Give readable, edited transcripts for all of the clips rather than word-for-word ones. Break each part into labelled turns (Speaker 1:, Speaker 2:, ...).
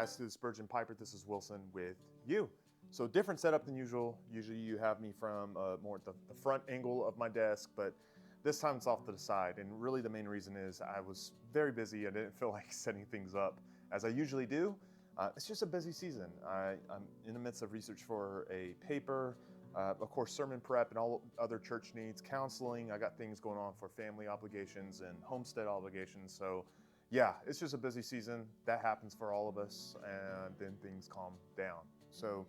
Speaker 1: guys to the TheSpurgeonPiper. This is Wilson with you. So different setup than usual. Usually you have me from more at the front angle of my desk, but this time it's off to the side. And really the main reason is I was very busy. I didn't feel like setting things up as I usually do. It's just a busy season. I'm in the midst of research for a paper, of course sermon prep and all other church needs, counseling. I got things going on for family obligations and homestead obligations. So yeah, it's just a busy season. That happens for all of us, and then things calm down. So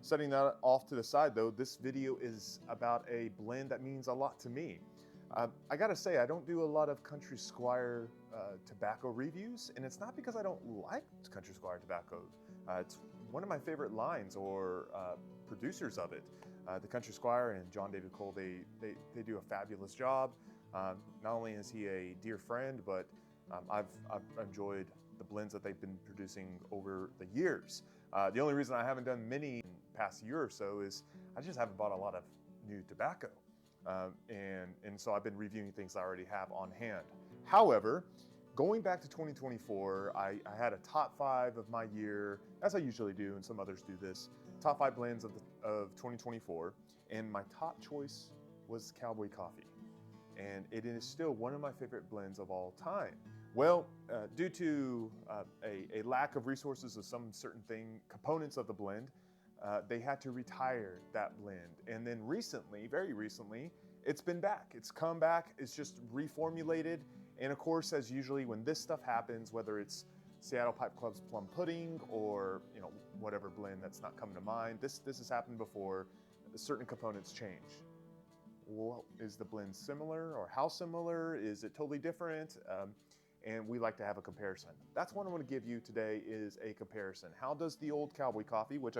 Speaker 1: setting that off to the side though, this video is about a blend that means a lot to me. I gotta say, I don't do a lot of Country Squire tobacco reviews, and it's not because I don't like Country Squire tobacco. It's one of my favorite lines or producers of it. The Country Squire and John David Cole, they do a fabulous job. Not only is he a dear friend, but I've enjoyed the blends that they've been producing over the years. The only reason I haven't done many in the past year or so is I just haven't bought a lot of new tobacco. And so I've been reviewing things I already have on hand. However, going back to 2024, I had a top 5 of my year, as I usually do, and some others do this, top 5 blends of 2024, and my top choice was Cowboy Coffee. And it is still one of my favorite blends of all time. Well, due to a lack of resources of some certain components of the blend, they had to retire that blend. And then recently, very recently, it's been back. It's come back, it's just reformulated. And of course, as usually when this stuff happens, whether it's Seattle Pipe Club's Plum Pudding or whatever blend that's not coming to mind, this has happened before, certain components change. Well, is the blend similar, or how similar? Is it totally different? And we like to have a comparison. That's what I want to give you today, is a comparison. How does the old Cowboy Coffee, which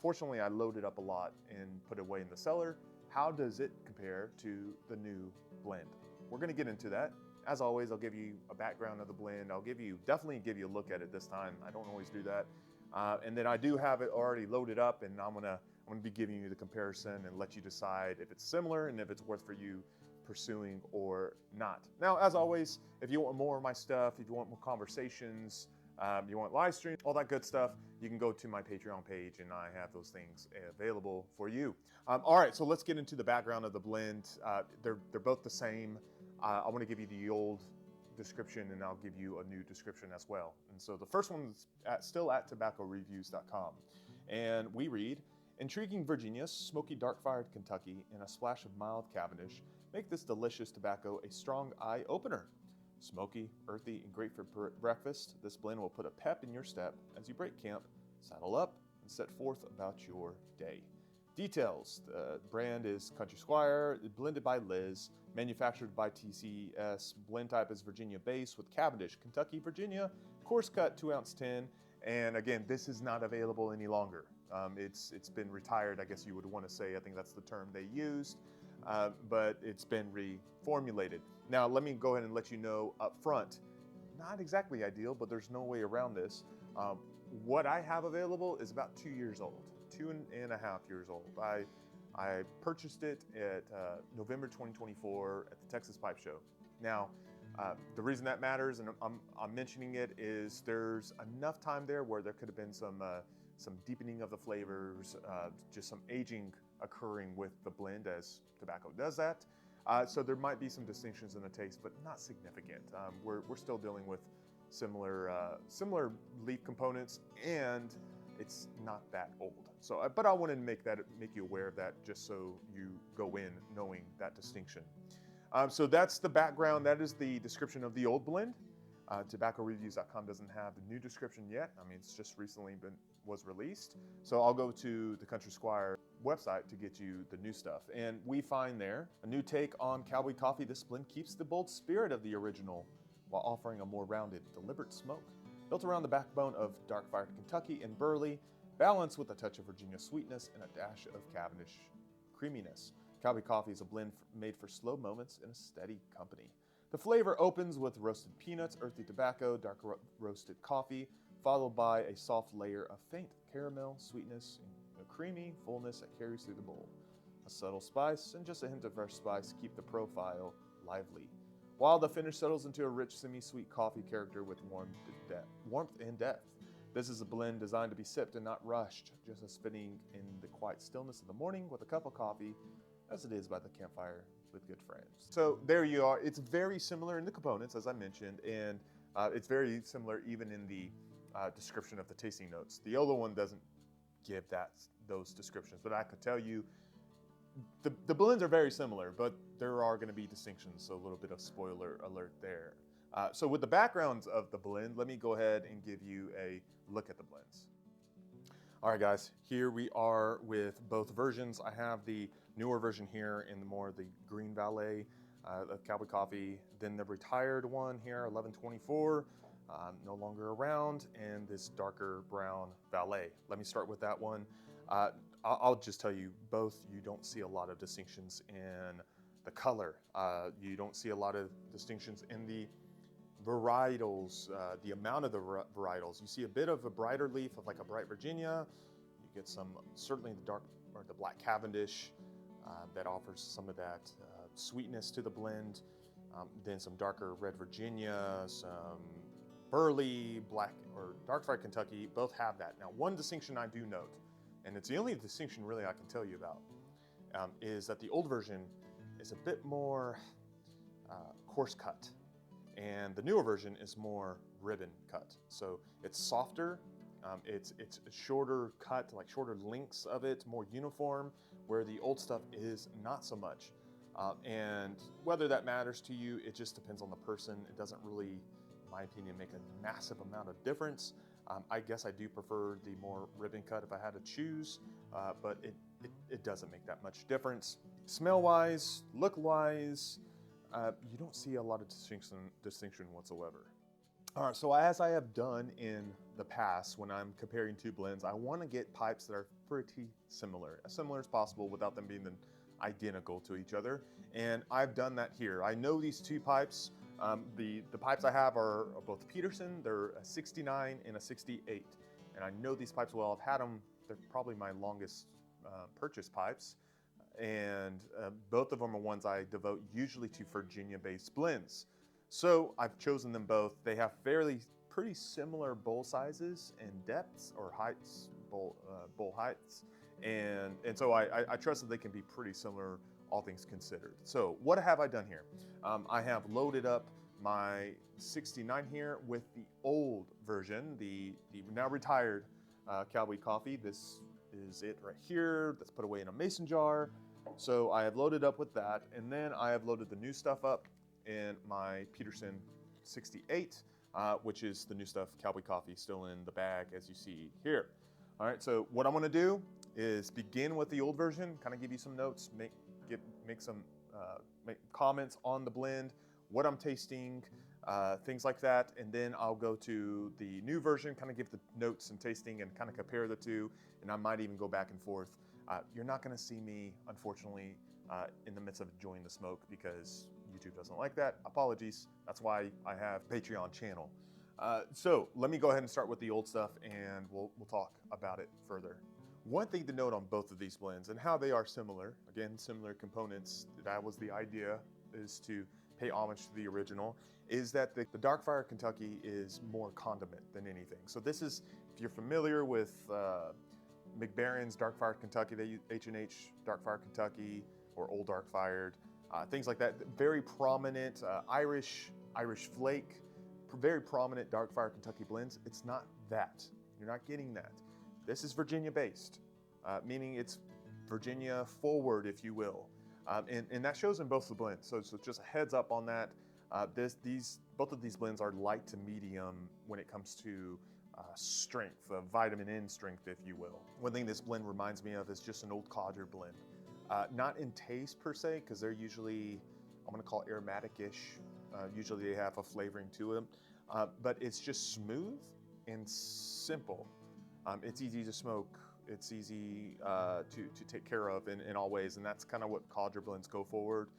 Speaker 1: fortunately I loaded up a lot and put away in the cellar, how does it compare to the new blend? We're going to get into that. As always, I'll give you a background of the blend. I'll definitely give you a look at it this time. I don't always do that. And then I do have it already loaded up, and I'm gonna be giving you the comparison and let you decide if it's similar and if it's worth for you pursuing or not. Now, as always, if you want more of my stuff, if you want more conversations, you want live streams, all that good stuff, you can go to my Patreon page, and I have those things available for you. All right, so let's get into the background of the blend. They're both the same. I want to give you the old description, and I'll give you a new description as well. And so the first one's still at tobaccoreviews.com, and we read, intriguing Virginia, smoky dark-fired Kentucky, and a splash of mild Cavendish make this delicious tobacco a strong eye-opener. Smoky, earthy, and great for breakfast, this blend will put a pep in your step as you break camp, saddle up, and set forth about your day. Details: the brand is Country Squire, blended by Liz, manufactured by TCS, blend type is Virginia base with Cavendish, Kentucky, Virginia, coarse cut 2-ounce tin, and again, this is not available any longer. It's been retired, I guess you would want to say. I think that's the term they used, but it's been reformulated. Now, let me go ahead and let you know up front, not exactly ideal, but there's no way around this. What I have available is about 2 years old, 2.5 years old. I purchased it at November 2024 at the Texas Pipe Show. Now, the reason that matters, and I'm mentioning it, is there's enough time there where there could have been some deepening of the flavors, just some aging occurring with the blend, as tobacco does that. So there might be some distinctions in the taste, but not significant. We're still dealing with similar leaf components, and it's not that old. So, but I wanted to make you aware of that, just so you go in knowing that distinction. So that's the background. That is the description of the old blend. TobaccoReviews.com doesn't have the new description yet. I mean, it's just recently was released. So I'll go to the Country Squire website to get you the new stuff. And we find there a new take on Cowboy Coffee. This blend keeps the bold spirit of the original while offering a more rounded, deliberate smoke. Built around the backbone of dark-fired Kentucky and burley, balanced with a touch of Virginia sweetness and a dash of Cavendish creaminess. Cowboy Coffee is a blend made for slow moments in a steady company. The flavor opens with roasted peanuts, earthy tobacco, dark roasted coffee, followed by a soft layer of faint caramel, sweetness, and a creamy fullness that carries through the bowl. A subtle spice and just a hint of fresh spice keep the profile lively, while the finish settles into a rich, semi-sweet coffee character with warmth and depth. This is a blend designed to be sipped and not rushed, just as spinning in the quiet stillness of the morning with a cup of coffee, as it is by the campfire with good friends. So there you are. It's very similar in the components, as I mentioned, and it's very similar even in the description of the tasting notes. The yellow one doesn't give those descriptions, but I could tell you the blends are very similar, but there are going to be distinctions, so a little bit of spoiler alert there. So with the backgrounds of the blend, let me go ahead and give you a look at the blends. All right, guys, here we are with both versions. I have the newer version here in the Green Valet of Cowboy Coffee, then the retired one here, 1124, no longer around, and this darker brown Valet. Let me start with that one. I'll just tell you, both, you don't see a lot of distinctions in the color. You don't see a lot of distinctions in the varietals, the amount of the varietals. You see a bit of a brighter leaf of like a bright Virginia. You get some, certainly the dark or the black Cavendish that offers some of that sweetness to the blend. Then some darker red Virginia, some burley, black or dark fried Kentucky, both have that. Now, one distinction I do note, and it's the only distinction really I can tell you about, is that the old version is a bit more coarse cut, and the newer version is more ribbon cut. So it's softer, it's a shorter cut, like shorter links of it, more uniform, where the old stuff is not so much. And whether that matters to you, it just depends on the person. It doesn't really, in my opinion, make a massive amount of difference. I guess I do prefer the more ribbon cut if I had to choose, but it doesn't make that much difference. Smell-wise, look-wise, you don't see a lot of distinction whatsoever. All right, so as I have done in the past when I'm comparing two blends, I want to get pipes that are pretty similar, as similar as possible without them being identical to each other. And I've done that here. I know these two pipes. The pipes I have are both Peterson. They're a 69 and a 68. And I know these pipes well. I've had them. They're probably my longest purchase pipes. And both of them are ones I devote usually to Virginia-based blends. So I've chosen them both. They have pretty similar bowl sizes and depths or heights, bowl heights. And so I trust that they can be pretty similar, all things considered. So what have I done here? I have loaded up my 69 here with the old version, the now retired Cowboy Coffee. This is it right here. That's put away in a mason jar. So I have loaded up with that, and then I have loaded the new stuff up in my Peterson 68, which is the new stuff, Cowboy Coffee, still in the bag as you see here. All right, so what I'm gonna do is begin with the old version, kind of give you some notes, make comments on the blend, what I'm tasting, things like that, and then I'll go to the new version, kind of give the notes and tasting and kind of compare the two, and I might even go back and forth. You're not going to see me, unfortunately, in the midst of enjoying the smoke because YouTube doesn't like that. Apologies. That's why I have Patreon channel. So let me go ahead and start with the old stuff, and we'll talk about it further. One thing to note on both of these blends and how they are similar, again, similar components, that was the idea, is to pay homage to the original, is that the Dark Fire Kentucky is more condiment than anything. So this is, if you're familiar with McBaron's Dark Fire Kentucky, they use H&H Dark Fire Kentucky or Old Dark Fired, things like that. Very prominent Irish flake, very prominent Dark Fire Kentucky blends. It's not that. You're not getting that. This is Virginia based, meaning it's Virginia forward, if you will. And that shows in both the blends. So just a heads up on that. Both of these blends are light to medium when it comes to strength, vitamin N strength, if you will. One thing this blend reminds me of is just an old codger blend. Not in taste per se, because they're usually, I'm gonna call it aromatic-ish. Usually they have a flavoring to them, but it's just smooth and simple. It's easy to smoke. It's easy to take care of in all ways, and that's kind of what codger blends go forward.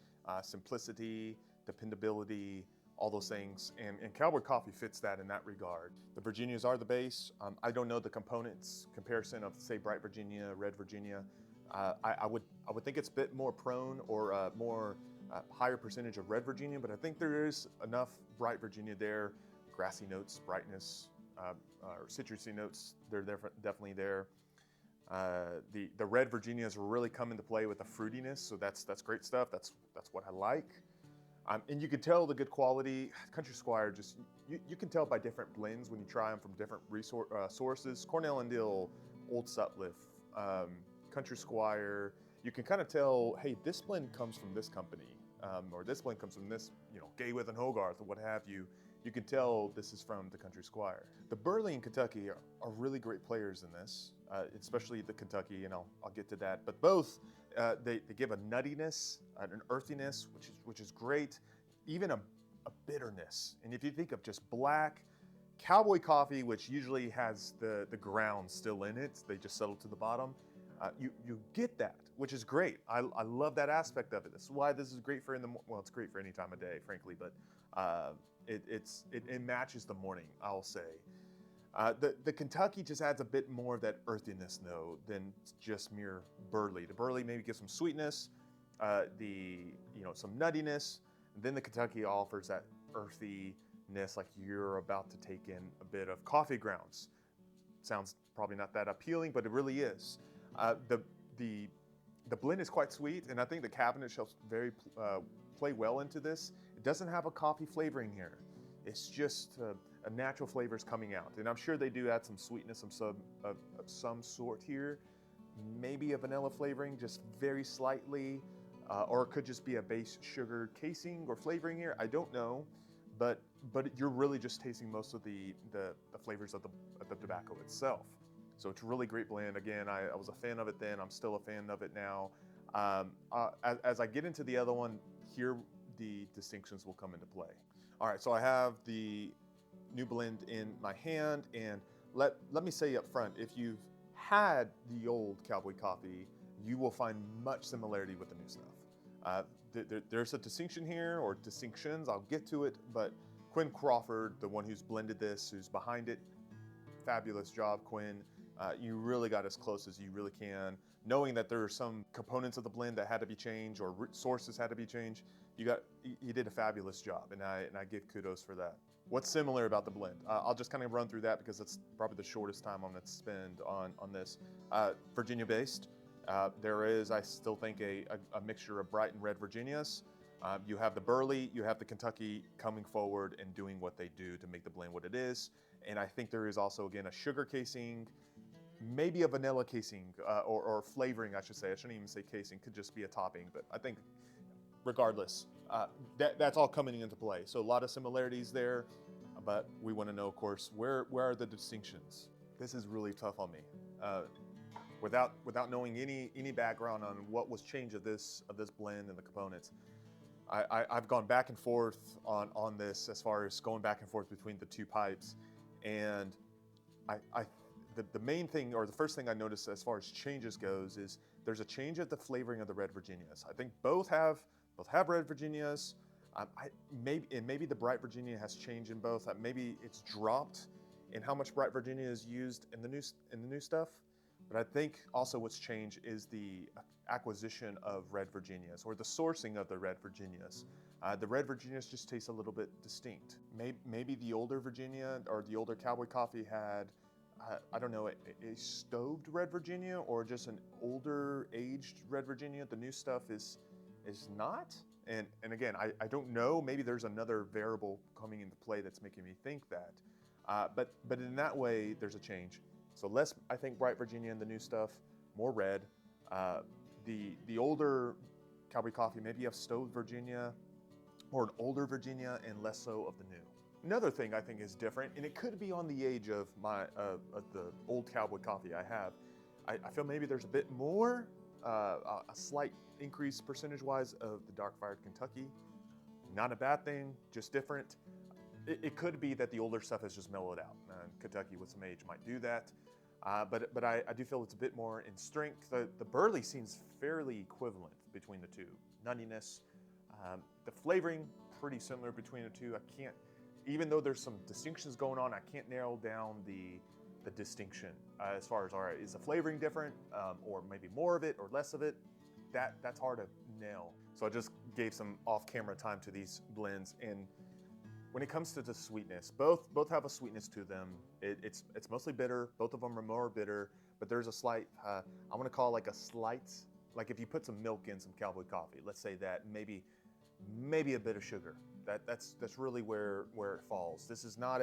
Speaker 1: Simplicity, dependability, all those things, and Cowboy Coffee fits that in that regard. The Virginias are the base. I don't know the components comparison of, say, bright Virginia, red Virginia. I would think it's a bit more prone or more higher percentage of red Virginia, but I think there is enough bright Virginia there, grassy notes, brightness, or citrusy notes, they're definitely there. The red Virginias really come into play with the fruitiness, so that's great stuff. That's what I like. And you can tell the good quality. Country Squire, just you can tell by different blends when you try them from different sources. Cornell and Diehl, Old Sutliff, Country Squire. You can kind of tell, hey, this blend comes from this company, or this blend comes from this, Gaywith and Hogarth, or what have you. You can tell this is from the Country Squire. The Burley and Kentucky are really great players in this, especially the Kentucky, and I'll get to that. But both, they give a nuttiness, an earthiness, which is great, even a bitterness. And if you think of just black, Cowboy Coffee, which usually has the ground still in it, they just settle to the bottom, you get that, which is great. I love that aspect of it. That's why this is great for it's great for any time of day, frankly, but it matches the morning, I'll say. The Kentucky just adds a bit more of that earthiness, though, than just mere Burley. The Burley maybe gives some sweetness, some nuttiness. And then the Kentucky offers that earthiness, like you're about to take in a bit of coffee grounds. Sounds probably not that appealing, but it really is. The blend is quite sweet, and I think the cabinet shall play well into this. It doesn't have a coffee flavoring here. It's just a natural flavors coming out, and I'm sure they do add some sweetness of some sort here. Maybe a vanilla flavoring, just very slightly, or it could just be a base sugar casing or flavoring here. I don't know, but you're really just tasting most of the flavors of the tobacco itself. So it's a really great blend. Again, I was a fan of it then. I'm still a fan of it now. As I get into the other one, here the distinctions will come into play. All right, so I have the new blend in my hand, and let me say up front, if you've had the old Cowboy Coffee, you will find much similarity with the new stuff. There's a distinction here, or distinctions, I'll get to it, but Quinn Crawford, the one who's blended this, who's behind it, fabulous job, Quinn. You really got as close as you really can. Knowing that there are some components of the blend that had to be changed, or sources had to be changed, you did a fabulous job, and I give kudos for that. What's similar about the blend? I'll just kind of run through that because it's probably the shortest time I'm going to spend on this. Virginia-based. There is, I still think, a mixture of bright and red Virginias. You have the Burley, you have the Kentucky coming forward and doing what they do to make the blend what it is. And I think there is also, again, a sugar casing, maybe a vanilla casing, or flavoring, I should say. I shouldn't even say casing, could just be a topping. But I think, regardless, that's all coming into play. So a lot of similarities there, but we want to know, of course, where are the distinctions? This is really tough on me. Without knowing any background on what was changed of this blend and the components, I've gone back and forth on this as far as going back and forth between the two pipes, and the main thing, or the first thing I noticed as far as changes goes, is there's a change at the flavoring of the red Virginias. I think both have red Virginias. Maybe the bright Virginia has changed in both. Maybe it's dropped in how much bright Virginia is used in the new stuff. But I think also what's changed is the acquisition of red Virginias, or the sourcing of the red Virginias. The red Virginias just taste a little bit distinct. Maybe the older Virginia, or the older Cowboy Coffee, had, I don't know, a stoved red Virginia, or just an older aged red Virginia. The new stuff is not. And again, I don't know. Maybe there's another variable coming into play that's making me think that. But in that way, there's a change. So less, I think, bright Virginia in the new stuff, more red. The older Cowboy Coffee, maybe you have stoved Virginia, or an older Virginia, and less so of the new. Another thing I think is different, and it could be on the age of the old Cowboy Coffee I have. I feel maybe there's a bit more, a slight increase percentage-wise of the dark-fired Kentucky. Not a bad thing, just different. It could be that the older stuff has just mellowed out. Kentucky with some age might do that. But I do feel it's a bit more in strength. The Burley seems fairly equivalent between the two. Nuttiness, the flavoring, pretty similar between the two. I can't, even though there's some distinctions going on, I can't narrow down the distinction as far as, all right, is the flavoring different, or maybe more of it or less of it? That's hard to nail. So I just gave some off-camera time to these blends, and When it comes to the sweetness, both have a sweetness to them. It's mostly bitter. Both of them are more bitter, but there's a slight, I want to call it like a slight, like if you put some milk in some Cowboy Coffee, let's say that, maybe a bit of sugar. That's really where it falls. This is not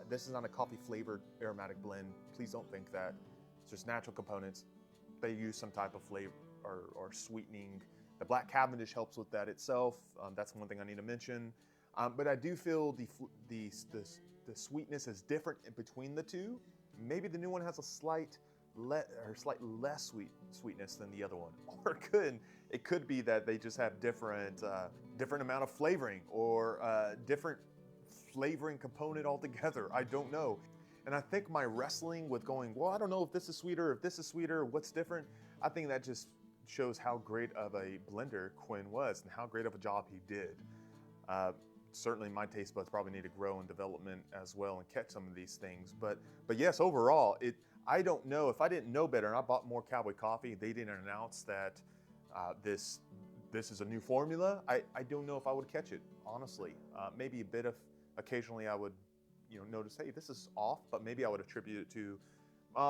Speaker 1: this is not a coffee flavored aromatic blend. Please don't think that. It's just natural components. They use some type of flavor or sweetening. The Black Cavendish helps with that itself. That's one thing I need to mention. But I do feel the sweetness is different in between the two. Maybe the new one has a slight less sweetness than the other one, or it could be that they just have different amount of flavoring, or different flavoring component altogether. I don't know. And I think my wrestling with going, well, I don't know if this is sweeter, what's different. I think that just shows how great of a blender Quinn was and how great of a job he did. Certainly my taste buds probably need to grow in development as well and catch some of these things. But yes, overall, I don't know. If I didn't know better and I bought more Cowboy Coffee, they didn't announce that this is a new formula, I don't know if I would catch it, honestly. Maybe a bit of, occasionally I would notice, hey, this is off, but maybe I would attribute it to,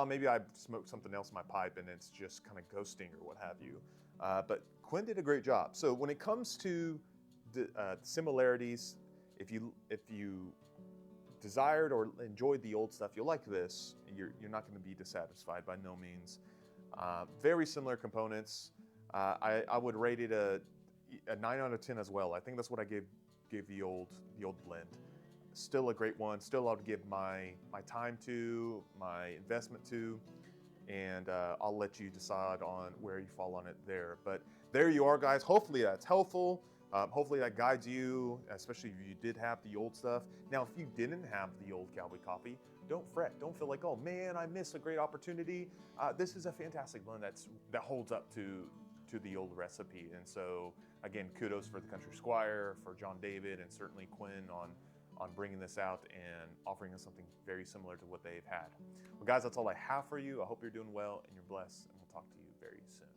Speaker 1: maybe I smoked something else in my pipe and it's just kind of ghosting or what have you. But Quinn did a great job. So when it comes to similarities, if you desired or enjoyed the old stuff, you'll like this. You're not going to be dissatisfied by no means. Very similar components. I would rate it a 9 out of 10 as well. I think that's what I gave the old blend. Still a great one. Still, I would give my time to, my investment to, and I'll let you decide on where you fall on it there. But there you are, guys. Hopefully that's helpful. Hopefully that guides you, especially if you did have the old stuff. Now, if you didn't have the old Cowboy Coffee, don't fret. Don't feel like, oh man, I missed a great opportunity. This is a fantastic blend that holds up to the old recipe. And so, again, kudos for the Country Squire, for John David, and certainly Quinn on bringing this out and offering us something very similar to what they've had. Well, guys, that's all I have for you. I hope you're doing well and you're blessed, and we'll talk to you very soon.